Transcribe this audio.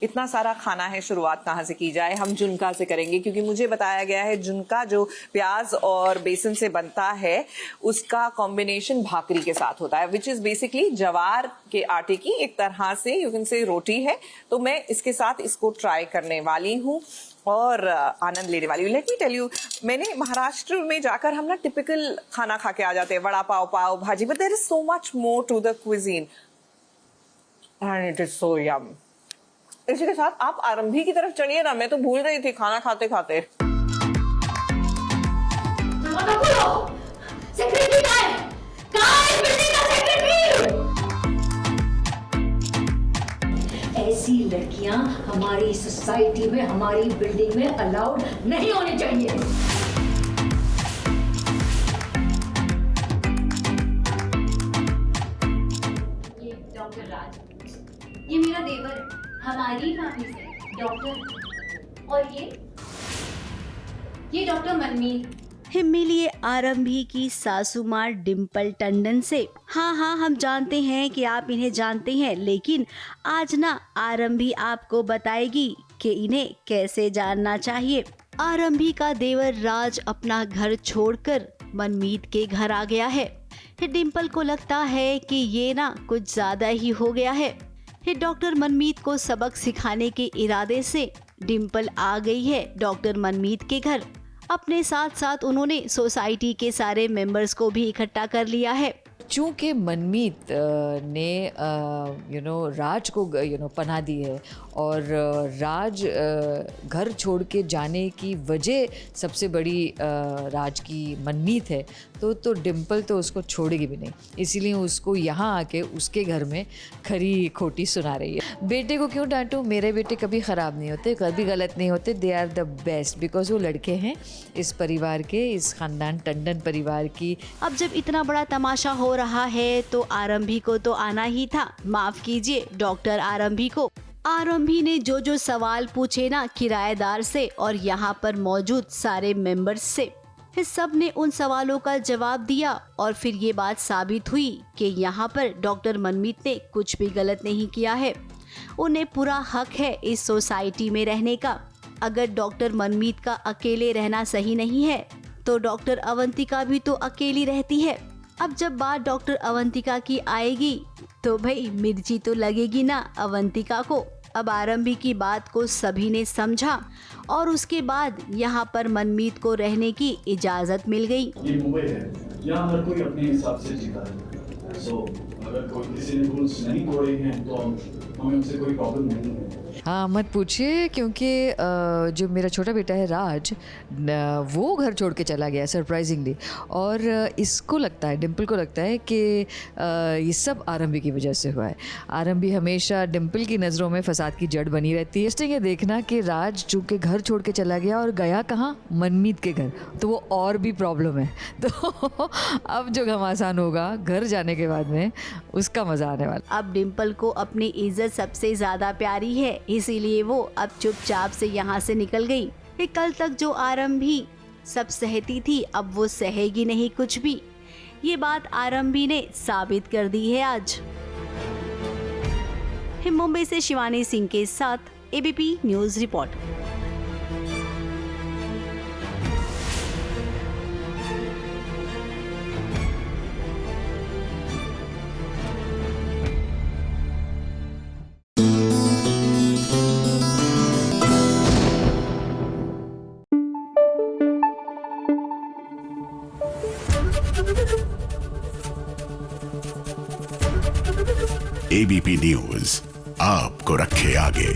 इतना सारा खाना है, शुरुआत कहाँ से की जाए? हम जुनका से करेंगे क्योंकि मुझे बताया गया है जुनका जो प्याज और बेसन से बनता है उसका कॉम्बिनेशन भाकरी के साथ होता है, विच इज बेसिकली जवार के आटे की एक तरह से यू कैन से रोटी है। तो मैं इसके साथ इसको ट्राई करने वाली हूँ और आनंद लेने वाली हूँ। लेट मी टेल यू, मैंने महाराष्ट्र में जाकर हम ना टिपिकल खाना खा के आ जाते हैं, vada pav, pav bhaji, but there is so much more to the cuisine and it is so yum. इसी के साथ आप आरंभी की तरफ चढ़िए ना, मैं तो भूल रही थी खाना खाते खाते। सेक्रेटरी कहाँ है? कहाँ है बिल्डिंग का सेक्रेटरी? ऐसी लड़कियां हमारी सोसाइटी में, हमारी बिल्डिंग में अलाउड नहीं होनी चाहिए। ये डॉक्टर राज, ये मेरा देवर है, हमारी फैमिली से डॉक्टर। और ये डॉक्टर मनमीत। मिलिए आरंभी की सासू माँ डिम्पल टंडन से। हाँ, हम जानते हैं कि आप इन्हें जानते हैं, लेकिन आज ना आरंभी आपको बताएगी कि इन्हें कैसे जानना चाहिए। आरंभी का देवर राज अपना घर छोड़कर मनमीत के घर आ गया है। डिम्पल को लगता है कि ये ना कुछ ज्यादा ही हो गया है। डॉक्टर मनमीत को सबक सिखाने के इरादे से डिम्पल आ गई है डॉक्टर मनमीत के घर। अपने साथ साथ उन्होंने सोसाइटी के सारे मेंबर्स को भी इकट्ठा कर लिया है। चूँकि मनमीत ने राज को पनाह दी है और राज घर छोड़ के जाने की वजह सबसे बड़ी राज की मनमीत है, तो डिम्पल तो उसको छोड़ेगी भी नहीं, इसीलिए उसको यहाँ आके उसके घर में खरी खोटी सुना रही है। बेटे को क्यों डांटूं? मेरे बेटे कभी ख़राब नहीं होते, कभी गलत नहीं होते, they are the best because वो लड़के हैं इस परिवार के, इस ख़ानदान टंडन परिवार की। अब जब इतना बड़ा तमाशा हो रहा है तो आरंभी को तो आना ही था। माफ कीजिए डॉक्टर आरंभी को। आरंभी ने जो सवाल पूछे ना किराएदार से और यहाँ पर मौजूद सारे मेंबर्स से, सब ने उन सवालों का जवाब दिया और फिर ये बात साबित हुई कि यहाँ पर डॉक्टर मनमीत ने कुछ भी गलत नहीं किया है। उन्हें पूरा हक है इस सोसाइटी में रहने का। अगर डॉक्टर मनमीत का अकेले रहना सही नहीं है तो डॉक्टर अवंतिका भी तो अकेली रहती है। अब जब बात डॉक्टर अवंतिका की आएगी तो भाई मिर्ची तो लगेगी ना अवंतिका को। अब आरंभी की बात को सभी ने समझा और उसके बाद यहाँ पर मनमीत को रहने की इजाजत मिल गई। ये मुंबई है, यहाँ हर कोई अपने हिसाब से जीता है। सो अगर कोई किसी ने रूल्स नहीं तोड़े हैं तो हमें उनसे कोई प्रॉब्लम नहीं है। हाँ, मत पूछिए, क्योंकि जो मेरा छोटा बेटा है राज, वो घर छोड़ के चला गया सरप्राइजिंगली, और इसको लगता है, डिम्पल को लगता है कि ये सब आरंभी की वजह से हुआ है। आरंभी हमेशा डिम्पल की नज़रों में फसाद की जड़ बनी रहती है। इंटरेस्टिंग है देखना कि राज चूँकि घर छोड़ के चला गया और गया कहाँ? मनमीत के घर, तो वो और भी प्रॉब्लम है। तो अब जो घमासान होगा घर जाने के बाद में, उसका मज़ा आने वाला। अब डिम्पल को अपनी इज्जत सबसे ज़्यादा प्यारी है, इसीलिए वो अब चुपचाप से यहाँ से निकल गई। कि कल तक जो आरंभी सब सहती थी अब वो सहेगी नहीं कुछ भी। ये बात आरंभी ने साबित कर दी है आज। मुंबई से शिवानी सिंह के साथ ABP news report. ABP news आपको रखे आगे।